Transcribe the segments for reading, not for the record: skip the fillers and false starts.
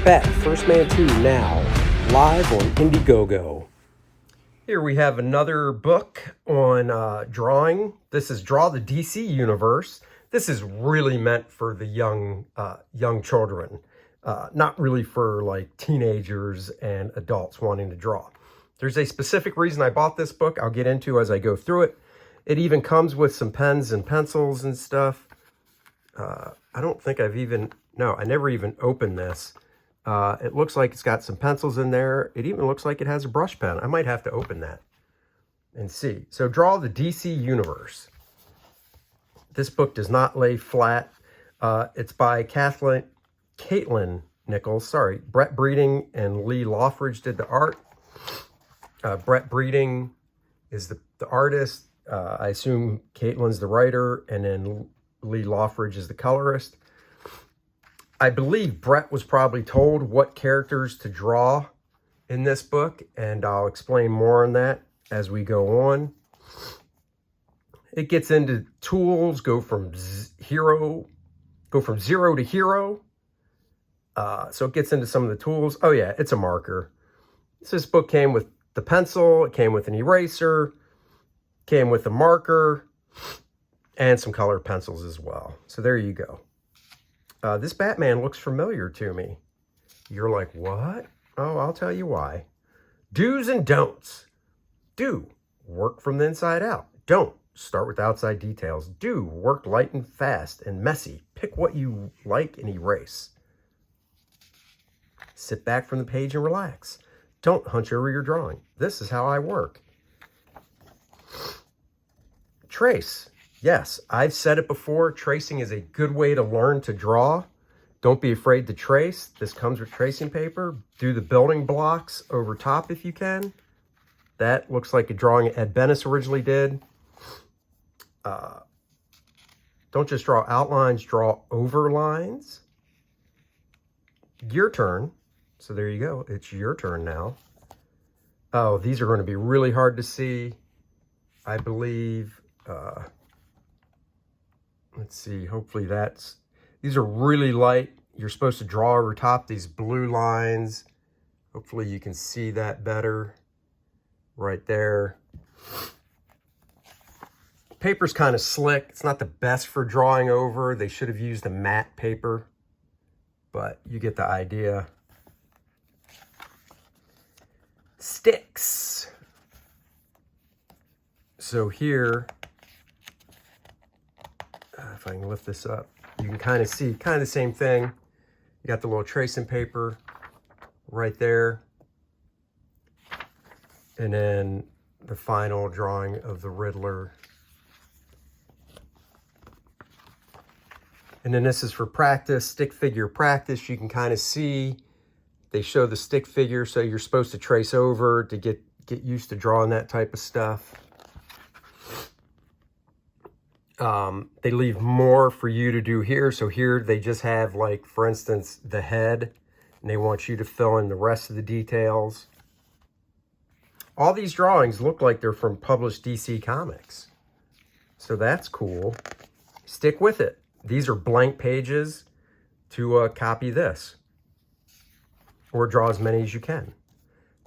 back. First Man 2 now, live on Indiegogo. Here we have another book on drawing. This is Draw the DC Universe. This is really meant for the young children, not really for like teenagers and adults wanting to draw. There's a specific reason I bought this book I'll get into as I go through it. It even comes with some pens and pencils and stuff. I don't think I never even opened this. It looks like it's got some pencils in there. It even looks like it has a brush pen. I might have to open that and see. So Draw the DC Universe. This book does not lay flat. It's by Caitlin Nichols. Sorry, Brett Breeding and Lee Loffridge did the art. Brett Breeding is the artist. I assume Caitlin's the writer, and then Lee Loffridge is the colorist. I believe Brett was probably told what characters to draw in this book, and I'll explain more on that as we go on. It gets into tools, go from zero to hero. So it gets into some of the tools. Oh yeah, it's a marker. This book came with the pencil, it came with an eraser, came with a marker, and some colored pencils as well. So there you go. This Batman looks familiar to me. You're like, what? Oh, I'll tell you why. Do's and don'ts. Do, work from the inside out. Don't, start with outside details. Do, work light and fast and messy. Pick what you like and erase. Sit back from the page and relax. Don't hunch over your drawing. This is how I work. Trace. Yes, I've said it before. Tracing is a good way to learn to draw. Don't be afraid to trace. This comes with tracing paper. Do the building blocks over top if you can. That looks like a drawing Ed Bennis originally did. Don't just draw outlines, draw over lines. Your turn. So there you go. It's your turn now. Oh, these are going to be really hard to see. I believe... let's see, hopefully these are really light. You're supposed to draw over top these blue lines. Hopefully you can see that better right there. Paper's kind of slick. It's not the best for drawing over. They should have used a matte paper, but you get the idea. Sticks. So here, if I can lift this up, you can kind of see the same thing. You got the little tracing paper right there. And then the final drawing of the Riddler. And then this is for practice, stick figure practice. You can kind of see, they show the stick figure, so you're supposed to trace over to get used to drawing that type of stuff. They leave more for you to do here. So here they just have, like, for instance, the head, and they want you to fill in the rest of the details. All these drawings look like they're from published DC Comics. So that's cool. Stick with it. These are blank pages to copy this. Or draw as many as you can.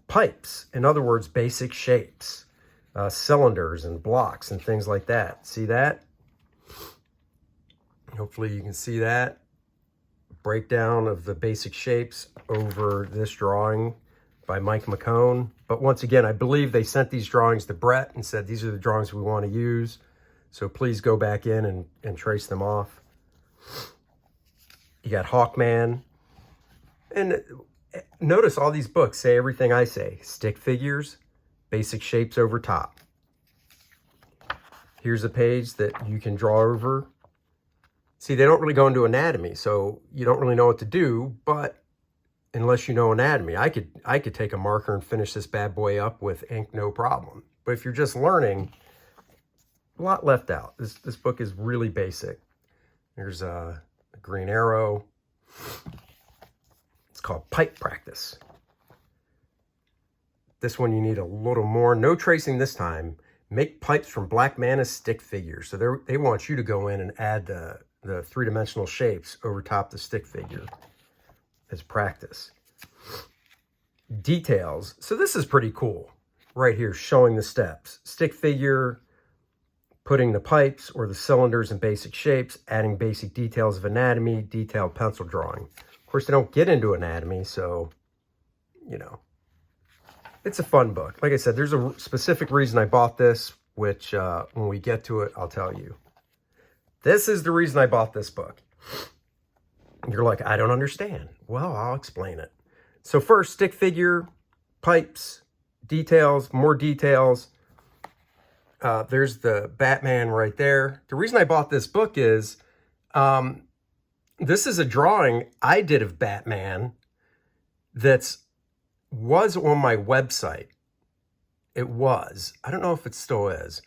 Pipes, in other words, basic shapes. Cylinders and blocks and things like that. See that? Hopefully you can see that. Breakdown of the basic shapes over this drawing by Mike McCone. But once again, I believe they sent these drawings to Brett and said, these are the drawings we want to use. So please go back in and trace them off. You got Hawkman. And notice all these books say everything I say. Stick figures, basic shapes over top. Here's a page that you can draw over. See, they don't really go into anatomy, so you don't really know what to do, but unless you know anatomy, I could take a marker and finish this bad boy up with ink, no problem. But if you're just learning, a lot left out. This book is really basic. There's a green arrow. It's called Pipe Practice. This one you need a little more. No tracing this time. Make pipes from Black Manta stick figures. So they want you to go in and add the three-dimensional shapes over top the stick figure. as practice. Details. So this is pretty cool. Right here, showing the steps. Stick figure, putting the pipes or the cylinders in basic shapes, adding basic details of anatomy, detailed pencil drawing. Of course, they don't get into anatomy, so, you know. It's a fun book. Like I said, there's a specific reason I bought this, which when we get to it, I'll tell you. This is the reason I bought this book. You're like, I don't understand. Well, I'll explain it. So first, stick figure, pipes, details, more details. There's the Batman right there. The reason I bought this book is this is a drawing I did of Batman that was on my website. It was. I don't know if it still is.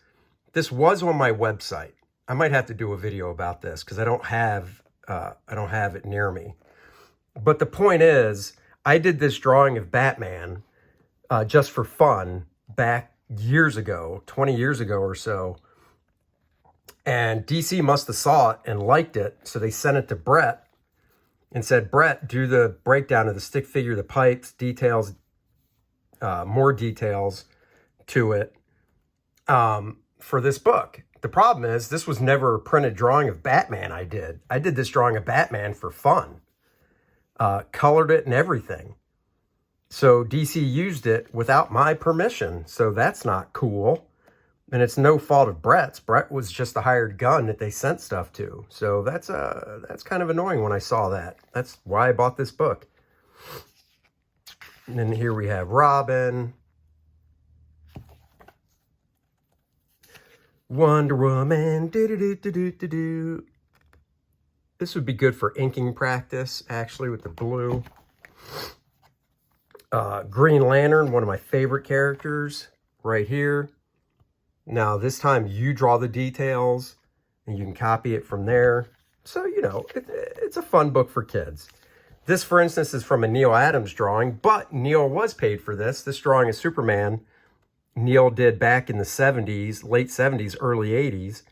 This was on my website. I might have to do a video about this because I don't have it near me. But the point is, I did this drawing of Batman just for fun back years ago, 20 years ago or so. And DC must have saw it and liked it. So they sent it to Brett and said, Brett, do the breakdown of the stick figure, the pipes, details, more details to it for this book. The problem is this was never a printed drawing of Batman I did. I did this drawing of Batman for fun. Colored it and everything. So DC used it without my permission. So that's not cool. And it's no fault of Brett's. Brett was just a hired gun that they sent stuff to. So that's kind of annoying when I saw that. That's why I bought this book. And then here we have Robin. Wonder Woman. Do-do-do-do-do-do-do. This would be good for inking practice, actually, with the blue. Green Lantern, one of my favorite characters, right here. Now, this time you draw the details, and you can copy it from there. So, you know, it's a fun book for kids. This, for instance, is from a Neil Adams drawing, but Neil was paid for this. This drawing is Superman. Neil did back in the 70s, late 70s, early 80s.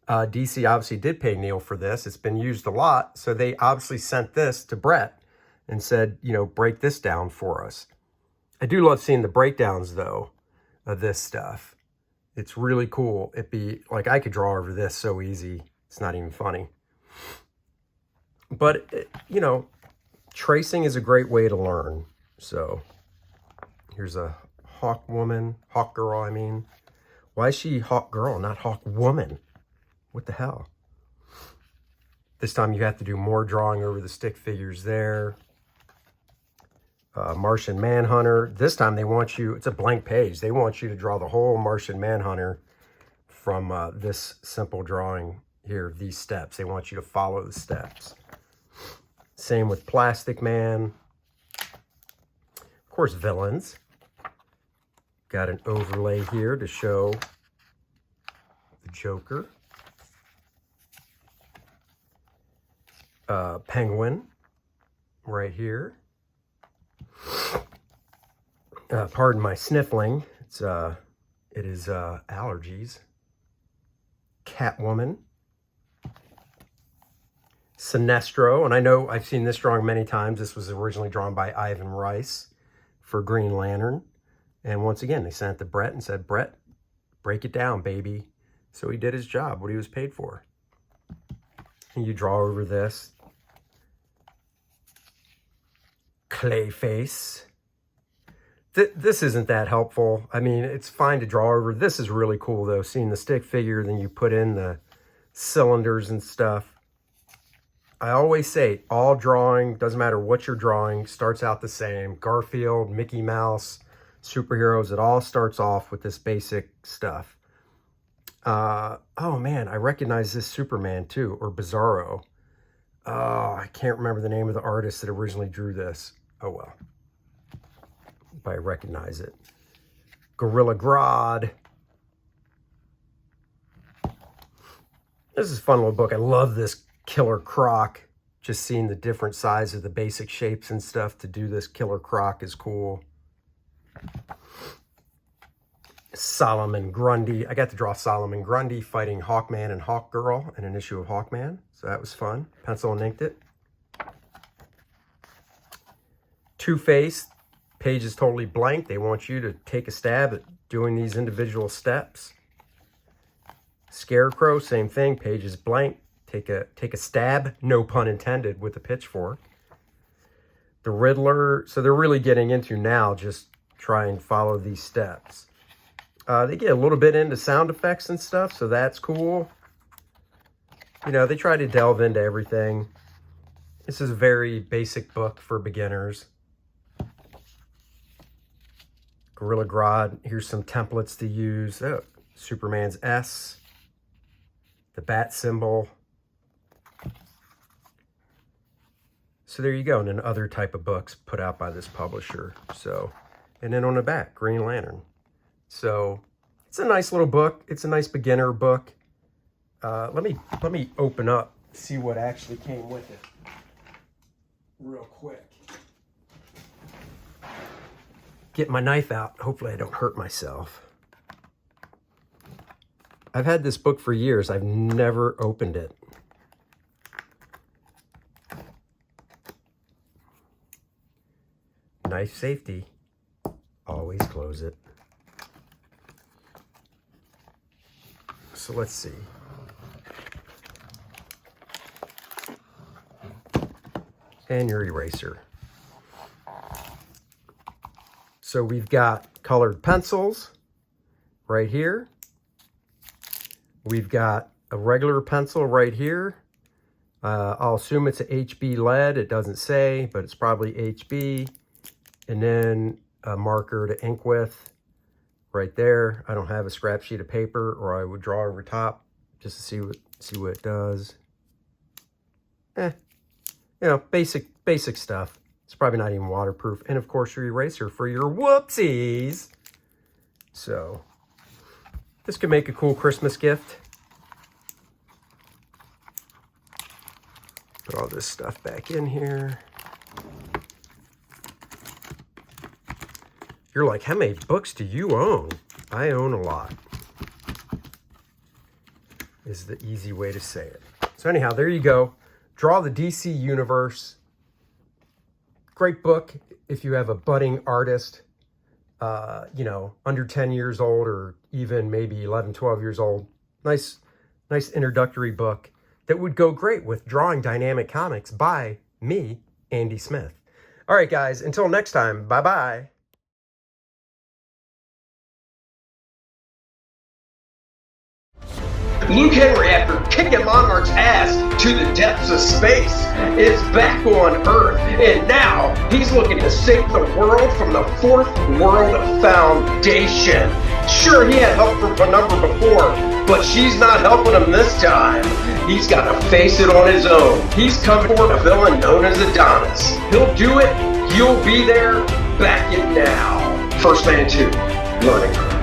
DC obviously did pay Neil for this. It's been used a lot. So they obviously sent this to Brett and said, you know, break this down for us. I do love seeing the breakdowns, though, of this stuff. It's really cool. It'd be like I could draw over this so easy. It's not even funny. But, you know, tracing is a great way to learn. So here's a Hawk woman, Hawk girl, I mean. Why is she Hawk girl, not Hawk woman? What the hell? This time you have to do more drawing over the stick figures there. Martian Man Hunter. This time they want you, it's a blank page. They want you to draw the whole Martian Man Hunter from this simple drawing here, these steps. They want you to follow the steps. Same with Plastic Man. Of course, villains. Got an overlay here to show the Joker. Penguin right here. Pardon my sniffling. It is allergies. Catwoman. Sinestro, and I know I've seen this drawing many times. This was originally drawn by Ivan Rice for Green Lantern. And once again, they sent it to Brett and said, Brett, break it down, baby. So he did his job, what he was paid for. And you draw over this. Clayface. This isn't that helpful. I mean, it's fine to draw over. This is really cool, though, seeing the stick figure, then you put in the cylinders and stuff. I always say, all drawing, doesn't matter what you're drawing, starts out the same. Garfield, Mickey Mouse, superheroes, it all starts off with this basic stuff. Oh, man, I recognize this Superman, too, or Bizarro. Oh, I can't remember the name of the artist that originally drew this. Oh, well. But I recognize it. Gorilla Grodd. This is a fun little book. I love this Killer Croc. Just seeing the different size of the basic shapes and stuff to do this Killer Croc is cool. Solomon Grundy. I got to draw Solomon Grundy fighting Hawkman and Hawkgirl in an issue of Hawkman. So that was fun. Pencil and inked it. Two-Face, page is totally blank. They want you to take a stab at doing these individual steps. Scarecrow, same thing, page is blank. Take a stab, no pun intended, with a pitchfork. The Riddler, so they're really getting into now just try and follow these steps. They get a little bit into sound effects and stuff, so that's cool. You know, they try to delve into everything. This is a very basic book for beginners. Gorilla Grodd, here's some templates to use. Oh, Superman's S, the bat symbol. So there you go, and then other type of books put out by this publisher. So, and then on the back, Green Lantern. So it's a nice little book. It's a nice beginner book. Let me open up, see what actually came with it real quick. Get my knife out. Hopefully I don't hurt myself. I've had this book for years. I've never opened it. Knife safety. Always close it. So let's see. And your eraser. So we've got colored pencils right here. We've got a regular pencil right here. I'll assume it's a HB lead. It doesn't say, but it's probably HB. And then a marker to ink with right there. I don't have a scrap sheet of paper, or I would draw over top just to see what it does. You know, basic stuff. It's probably not even waterproof. And of course your eraser for your whoopsies. So this could make a cool Christmas gift. Put all this stuff back in here. You're like, how many books do you own? I own a lot. Is the easy way to say it. So anyhow, there you go. Draw the DC Universe. Great book if you have a budding artist, you know, under 10 years old or even maybe 11, 12 years old. Nice introductory book that would go great with Drawing Dynamic Comics by me, Andy Smith. All right, guys, until next time, bye-bye. Luke Henry, after kicking Monarch's ass to the depths of space, is back on Earth, and now he's looking to save the world from the Fourth World Foundation. Sure, he had help from Penumbra before, but she's not helping him this time. He's got to face it on his own. He's coming for a villain known as Adonis. He'll do it. You'll be there. Back it now. First Man 2, Learning Curve.